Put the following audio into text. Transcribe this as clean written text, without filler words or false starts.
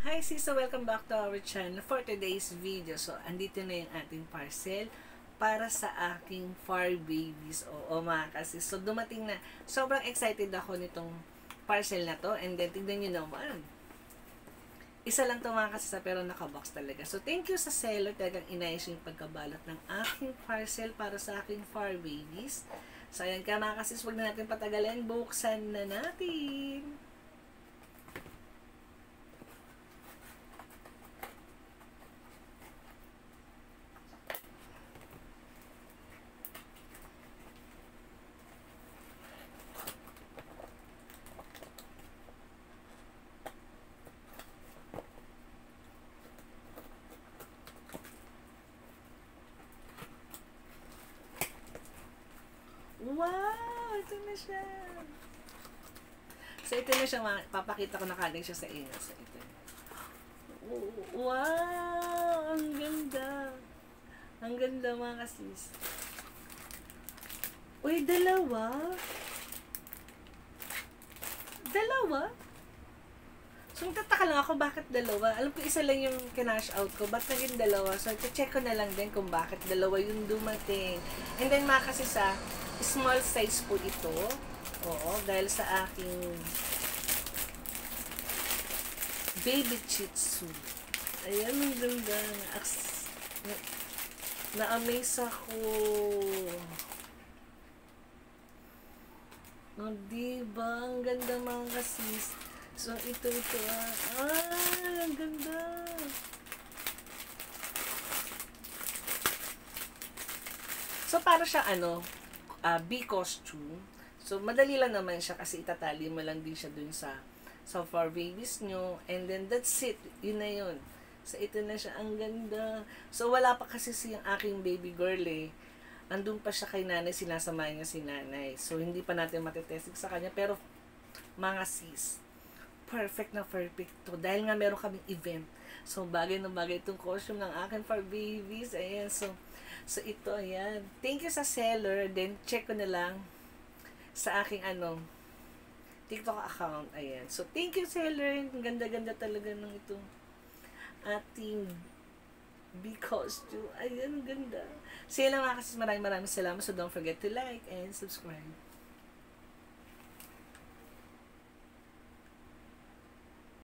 Hi sis, so welcome back to our channel for today's video. So, andito na yung ating parcel para sa aking fur babies. Oo mga kasis. So, dumating na. Sobrang excited ako nitong parcel na to. And then, tignan nyo naman. Isa lang to mga kasis, pero nakabox talaga. So, thank you sa seller. Talagang inayos yung pagkabalot ng aking parcel para sa aking fur babies. So, ayan ka mga kasis, huwag na natin patagalin. Buksan na natin. Wow! Ito na siya. So, ito na siya. Papakita ko na kagad siya sa inyo. So, ito. Wow! Ang ganda. Ang ganda mga kasis. Uy, dalawa? Dalawa? So, nagtataka lang ako bakit dalawa. Alam ko isa lang yung kinash out ko. Ba't naging dalawa? So, check ko na lang din kung bakit dalawa yung dumating. And then, mga kasis small size po ito. Oo, dahil sa aking baby shih tzu. Ayan, ang ganda. Na-amaze ako. Oh, diba? Ang ganda mga kasis. So, ito. Ang ganda. So, para siya bee costume. So, madali lang naman siya kasi itatali mo lang din siya dun sa fur babies nyo. And then, that's it. Yun na yun. So, ito na siya. Ang ganda. So, wala pa kasi siyang aking baby girl andun pa siya kay nanay. Sinasamahan niya si nanay. So, hindi pa natin matitesting sa kanya. Pero, mga sis, perfect na perfect to. Dahil nga meron kaming event. So, bagay na bagay itong costume ng akin fur babies. Ayan. So, ito, ayan. Thank you sa seller. Then, check ko na lang sa aking TikTok account. Ayan. So, thank you, seller. Ang ganda-ganda talaga ng itong ating bee costume. Ayan, ganda. So, yun lang mga kasis. Maraming salamat. So, don't forget to like and subscribe.